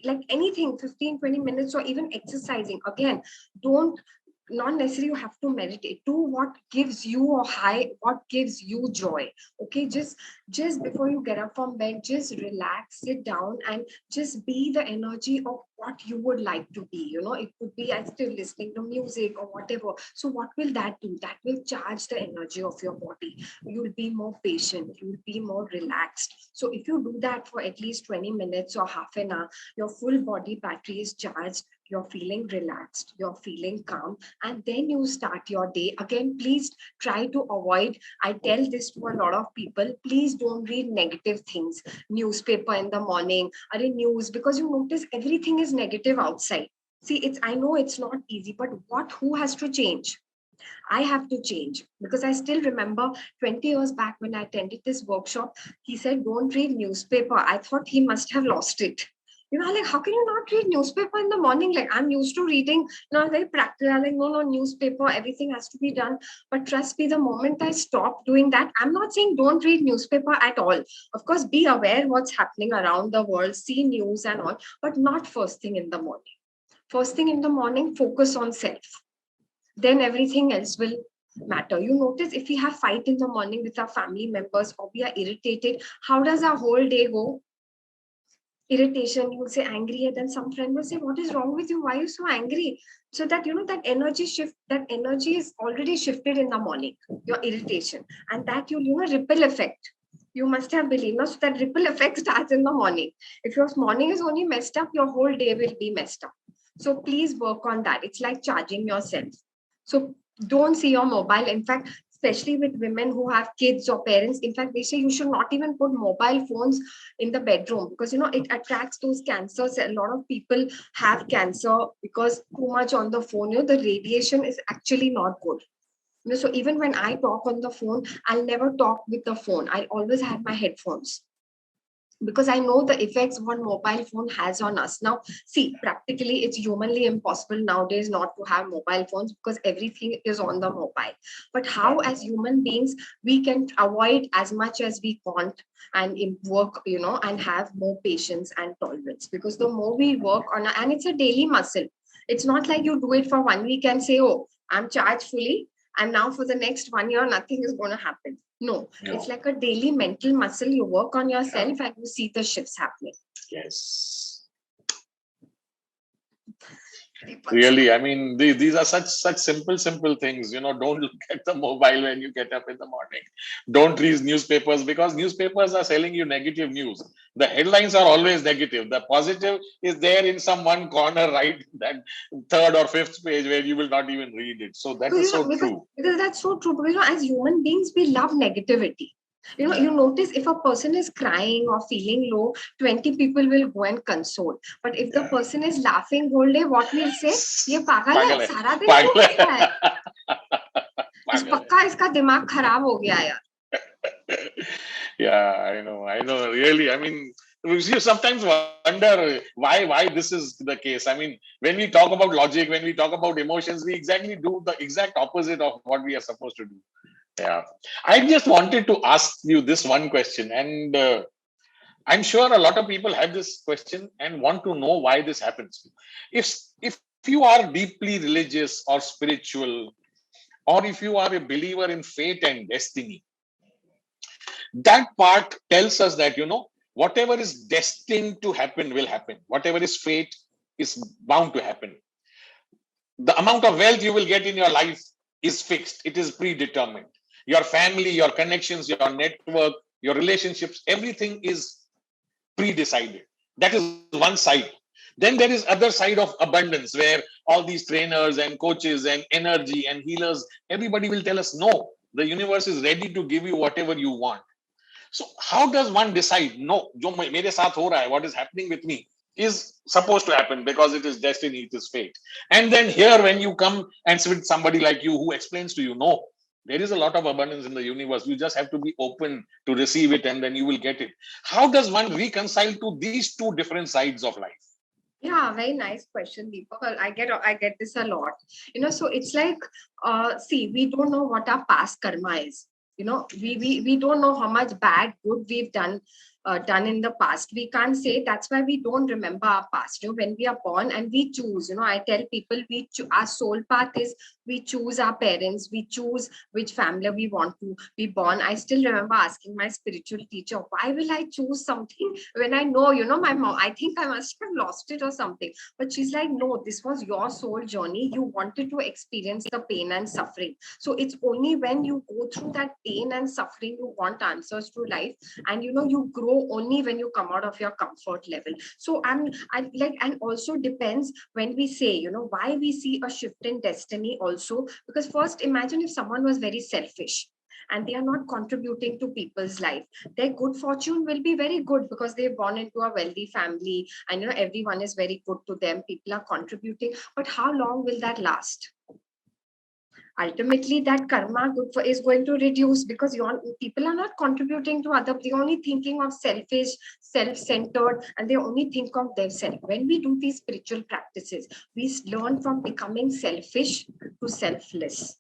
like anything, 15-20 minutes, or even exercising. Again, don't not necessarily you have to meditate. Do what gives you a high, what gives you joy. Okay, just before you get up from bed, just relax, sit down, and just be the energy of what you would like to be. It could be I'm still listening to music or whatever. So what will that do? That will charge the energy of your body. You'll be more patient, you'll be more relaxed. So if you do that for at least 20 minutes or half an hour, your full body battery is charged, you're feeling relaxed, you're feeling calm, and then you start your day. Again, please try to avoid, I tell this to a lot of people, please don't read negative things, newspaper in the morning, or in news, because you notice everything is negative outside. See, I know it's not easy, but who has to change? I have to change, because I still remember 20 years back when I attended this workshop, he said, don't read newspaper. I thought he must have lost it. Like, how can you not read newspaper in the morning? Like, I'm used to reading, very practical, like, no, newspaper, everything has to be done. But trust me, the moment I stop doing that, I'm not saying don't read newspaper at all. Of course, be aware what's happening around the world, see news and all, but not first thing in the morning. First thing in the morning, focus on self. Then everything else will matter. You notice if we have fight in the morning with our family members or we are irritated, how does our whole day go? irritation, you'll say angry, and then some friend will say, what is wrong with you? Why are you so angry? So that, that energy shift, that energy is already shifted in the morning, your irritation. And that ripple effect. You must have believed, no? So that ripple effect starts in the morning. If your morning is only messed up, your whole day will be messed up. So please work on that. It's like charging yourself. So don't see your mobile. In fact, especially with women who have kids or parents, in fact, they say you should not even put mobile phones in the bedroom because it attracts those cancers. A lot of people have cancer because too much on the phone. The radiation is actually not good. So even when I talk on the phone, I'll never talk with the phone. I always have my headphones because I know the effects one mobile phone has on us. Now, see, practically it's humanly impossible nowadays not to have mobile phones because everything is on the mobile. But how, as human beings, we can avoid as much as we want and work, and have more patience and tolerance. Because the more we work on, and it's a daily muscle. It's not like you do it for 1 week and say, oh, I'm charged fully, and now for the next 1 year, nothing is going to happen. No, it's like a daily mental muscle. You work on yourself and you see the shifts happening. Yes. Really, I mean, these are such simple things. Don't look at the mobile when you get up in the morning. Don't read newspapers because newspapers are selling you negative news. The headlines are always negative. The positive is there in some one corner, right? That third or fifth page where you will not even read it. So that is so true. Because that's so true. Because as human beings, we love negativity. You notice if a person is crying or feeling low, 20 people will go and console. But if the person is laughing whole day, what we'll say? ये पागल है, सारा दिन क्यों हंसता है? पक्का इसका दिमाग खराब हो गया यार. Yeah, I know. Really, I mean, you sometimes wonder why this is the case. I mean, when we talk about logic, when we talk about emotions, we exactly do the exact opposite of what we are supposed to do. Yeah, I just wanted to ask you this one question, and I'm sure a lot of people have this question and want to know why this happens. If you are deeply religious or spiritual, or if you are a believer in fate and destiny, that part tells us that whatever is destined to happen will happen. Whatever is fate is bound to happen. The amount of wealth you will get in your life is fixed. It is predetermined. Your family, your connections, your network, your relationships, everything is pre-decided. That is one side. Then there is other side of abundance where all these trainers and coaches and energy and healers, everybody will tell us, no, the universe is ready to give you whatever you want. So how does one decide, no, jo mere saath ho raha hai, what is happening with me is supposed to happen because it is destiny, it is fate. And then here, when you come and sit with somebody like you who explains to you, no, there is a lot of abundance in the universe. You just have to be open to receive it and then you will get it. How does one reconcile to these two different sides of life? Yeah, very nice question, Deepak. I get this a lot. So it's like, see, we don't know what our past karma is. We don't know how much bad, good we've done in the past. We can't say. That's why we don't remember our past. When we are born and we choose. I tell people our soul path is we choose our parents. We choose which family we want to be born. I still remember asking my spiritual teacher, why will I choose something when I know, my mom, I think I must have lost it or something. But she's like, no, this was your soul journey. You wanted to experience the pain and suffering. So it's only when you go through that pain and suffering, you want answers to life. And, you grow only when you come out of your comfort level. So and also depends when we say, why we see a shift in destiny also. Because first, imagine if someone was very selfish and they are not contributing to people's life, their good fortune will be very good because they're born into a wealthy family and everyone is very good to them, people are contributing. But how long will that last? Ultimately, that karma is going to reduce because people are not contributing to other. They're only thinking of selfish, self-centered, and they only think of themselves. When we do these spiritual practices, we learn from becoming selfish to selfless.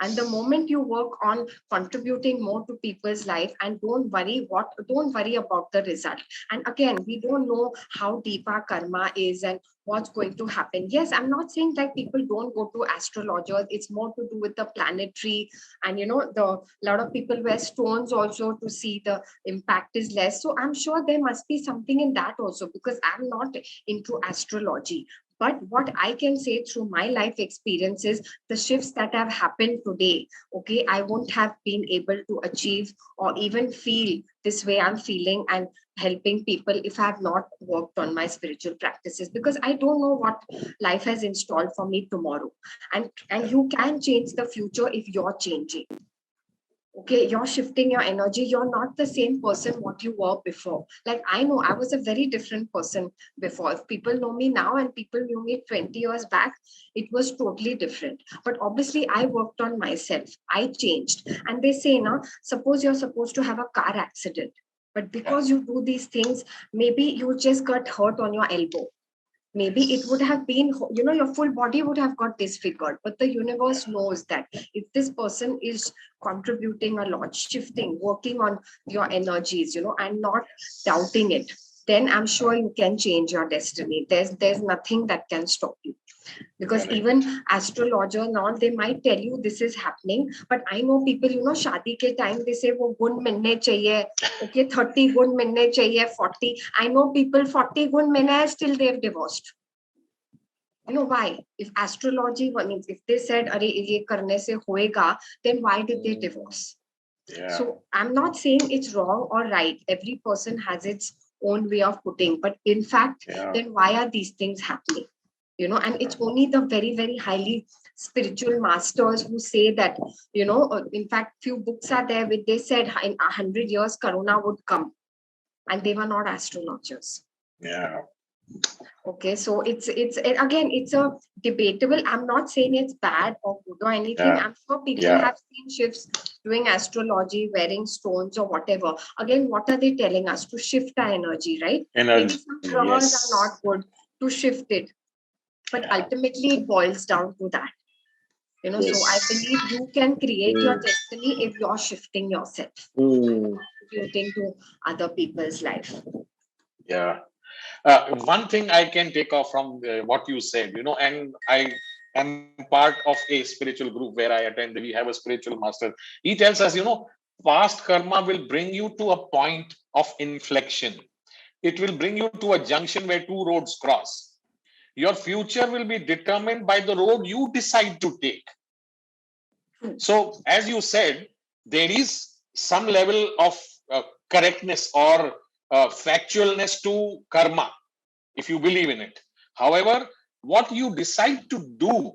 And the moment you work on contributing more to people's life, and don't worry about the result. And again, we don't know how deep our karma is and what's going to happen. Yes, I'm not saying that people don't go to astrologers. It's more to do with the planetary, and the lot of people wear stones also to see the impact is less. So I'm sure there must be something in that also, because I'm not into astrology. But what I can say through my life experiences, the shifts that have happened today, okay, I won't have been able to achieve or even feel this way I'm feeling and helping people if I have not worked on my spiritual practices, because I don't know what life has installed for me tomorrow. And you can change the future if you're changing. Okay, you're shifting your energy. You're not the same person what you were before. Like, I know I was a very different person before. If people know me now and people knew me 20 years back, it was totally different. But obviously I worked on myself. I changed. And they say, now, suppose you're supposed to have a car accident, but because you do these things, maybe you just got hurt on your elbow. Maybe it would have been, your full body would have got disfigured. But the universe knows that if this person is contributing a lot, shifting, working on your energies, and not doubting it, then I'm sure you can change your destiny. There's nothing that can stop you. Because Correct. even astrologer now, they might tell you this is happening. But I know people, shadi ke time, they say, wo gun milne chahiye. Okay, 30 gun milne chahiye, 40. I know people 40 gun milne hai, still they've divorced. You know why? If astrology means, if they said, "Arey, ye karne se hoega," then why did they divorce? Yeah. So I'm not saying it's wrong or right. Every person has its own way of putting. But in fact, then why are these things happening? And it's only the very, very highly spiritual masters who say that, in fact, few books are there which they said in 100 years, Corona would come. And they were not astrologers. Yeah. Okay, so again, it's a debatable. I'm not saying it's bad or good or anything. Yeah. I'm sure people Yeah. have seen shifts doing astrology, wearing stones or whatever. Again, what are they telling us? To shift our energy, right? Energy. Maybe some grahas Yes. are not good to shift it. But ultimately, it boils down to that. So I believe you can create your destiny if you're shifting yourself, contributing to other people's life. Yeah. One thing I can take off from what you said, and I am part of a spiritual group where I attend. We have a spiritual master. He tells us, past karma will bring you to a point of inflection. It will bring you to a junction where two roads cross. Your future will be determined by the road you decide to take. So, as you said, there is some level of correctness or factualness to karma, if you believe in it. However, what you decide to do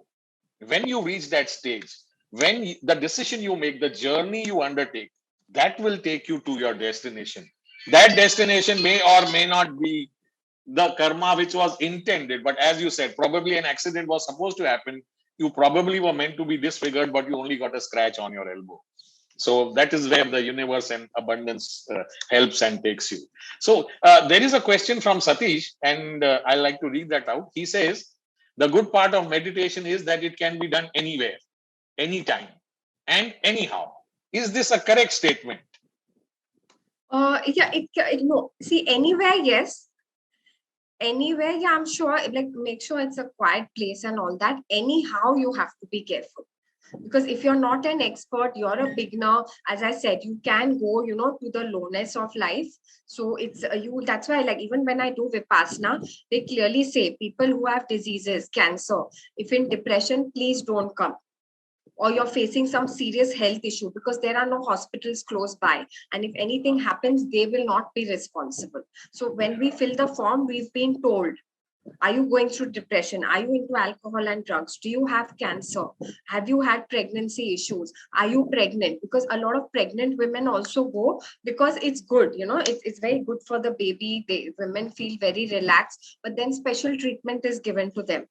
when you reach that stage, when the decision you make, the journey you undertake, that will take you to your destination. That destination may or may not be the karma which was intended, but as you said, probably an accident was supposed to happen. You probably were meant to be disfigured, but you only got a scratch on your elbow. So that is where the universe and abundance helps and takes you. So there is a question from Satish, and I like to read that out. He says, the good part of meditation is that it can be done anywhere, anytime, and anyhow. Is this a correct statement? Yeah, no. See, anywhere, yes. Anywhere, yeah, I'm sure. Like, make sure it's a quiet place and all that. Anyhow, you have to be careful. Because if you're not an expert, you're a beginner. As I said, you can go, to the lowness of life. So it's you. That's why, like, even when I do Vipassana, they clearly say people who have diseases, cancer, if in depression, please don't come. Or you're facing some serious health issue, because there are no hospitals close by. And if anything happens, they will not be responsible. So when we fill the form, we've been told, are you going through depression? Are you into alcohol and drugs? Do you have cancer? Have you had pregnancy issues? Are you pregnant? Because a lot of pregnant women also go, because it's good, it's very good for the baby. Women feel very relaxed, but then special treatment is given to them.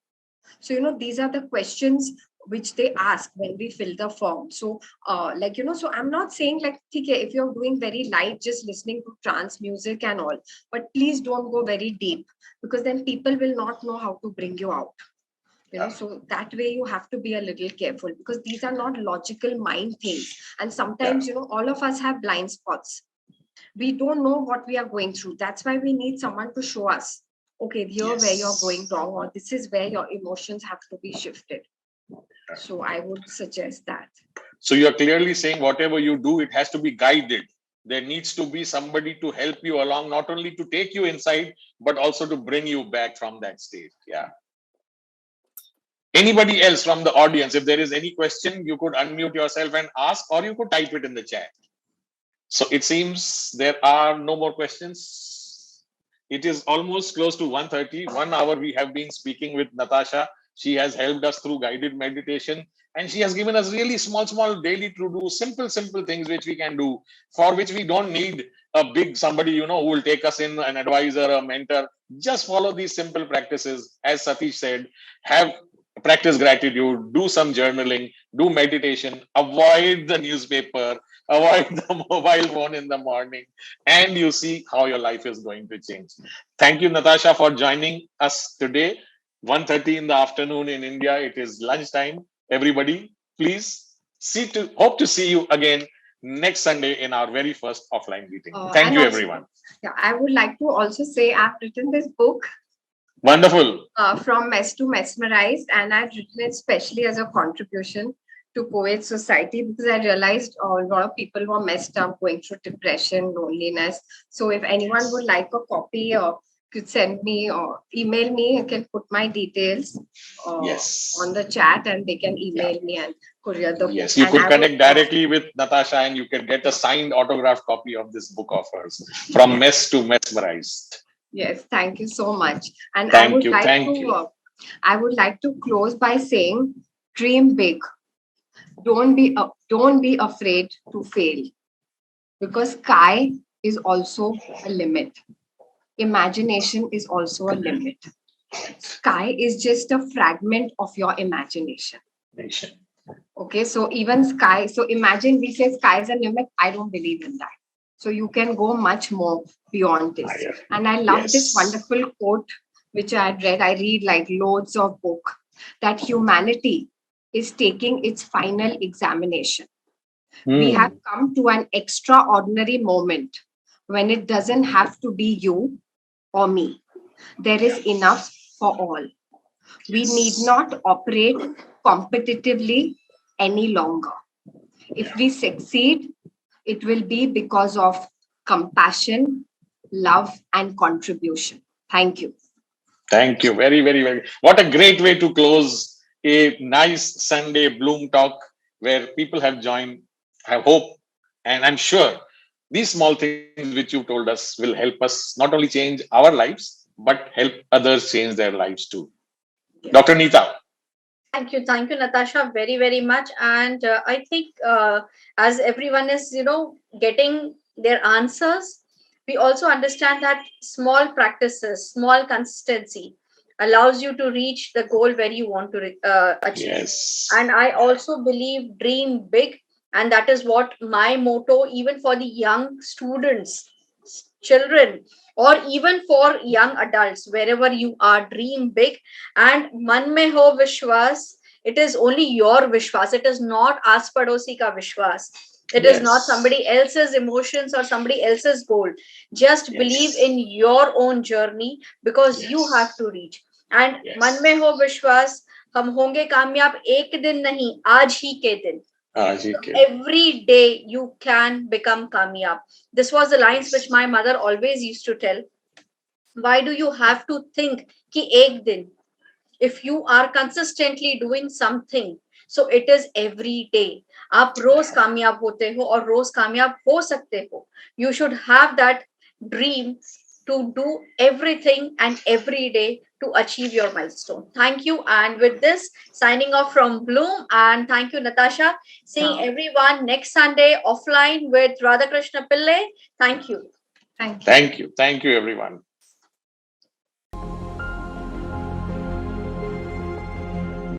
So, these are the questions which they ask when we fill the form. So, so I'm not saying like, okay, if you're doing very light, just listening to trance music and all, but please don't go very deep, because then people will not know how to bring you out. So that way you have to be a little careful, because these are not logical mind things. And sometimes, all of us have blind spots. We don't know what we are going through. That's why we need someone to show us, okay, here where you're going wrong, or this is where your emotions have to be shifted. So I would suggest that. So you're clearly saying whatever you do, it has to be guided. There needs to be somebody to help you along, not only to take you inside, but also to bring you back from that state. Yeah. Anybody else from the audience, if there is any question, you could unmute yourself and ask, or you could type it in the chat. So it seems there are no more questions. It is almost close to 1:30. 1 hour we have been speaking with Natasha. She has helped us through guided meditation, and she has given us really small daily to do, simple things which we can do, for which we don't need a big somebody, who will take us in, an advisor, a mentor. Just follow these simple practices. As Satish said, practice gratitude, do some journaling, do meditation, avoid the newspaper, avoid the mobile phone in the morning, and you see how your life is going to change. Thank you, Natasha, for joining us today. 1:30 in the afternoon in India. It is lunchtime. Everybody, please hope to see you again next Sunday in our very first offline meeting. Thank you, everyone. Yeah, I would like to also say I've written this book. Wonderful. From Mess to Mesmerized, and I've written it specially as a contribution to Poet Society, because I realized a lot of people were messed up, going through depression, loneliness. So if anyone would like a copy, or could send me or email me, I can put my details on the chat, and they can email me and courier the book. Yes, you could connect directly with Natasha, and you can get a signed autographed copy of this book of hers, From Mess to Mesmerized. Yes, thank you so much. And I would like to close by saying, dream big. Don't be afraid to fail, because sky is also a limit. Imagination is also a limit. Sky is just a fragment of your imagination. Okay, so even sky. So imagine we say sky is a limit. I don't believe in that. So you can go much more beyond this. And I love this wonderful quote which I had read. I read like loads of books, that humanity is taking its final examination. We have come to an extraordinary moment when it doesn't have to be you or me. There is enough for all. We need not operate competitively any longer. If we succeed, it will be because of compassion, love, and contribution. Thank you. Thank you. Very, very, very. What a great way to close a nice Sunday Bloom Talk, where people have joined, have hope, and I'm sure these small things which you told us will help us not only change our lives, but help others change their lives too. Yes. Dr. Neeta. Thank you, Natasha, very, very much. And I think as everyone is, getting their answers, we also understand that small practices, small consistency allows you to reach the goal where you want to achieve. Yes. And I also believe dream big. And that is what my motto, even for the young students, children, or even for young adults, wherever you are, dream big. And man mein ho vishwas. It is only your vishwas. It is not aas padosi ka vishwas. It is not somebody else's emotions or somebody else's goal. Just believe in your own journey, because you have to reach. And man mein ho vishwas, hum honge kamyab ek din nahi, aaj hi ke din. Every day you can become kamyab. This was the lines which my mother always used to tell. Why do you have to think ki ek din? If you are consistently doing something, so it is every day. आप रोज कामयाब होते हो और रोज कामयाब हो सकते हो. You should have that dream to do everything and every day to achieve your milestone. Thank you. And with this, signing off from Bloom. And thank you, Natasha. Seeing everyone next Sunday offline with Radhakrishna Pillai. Thank you. Thank you. Thank you, everyone.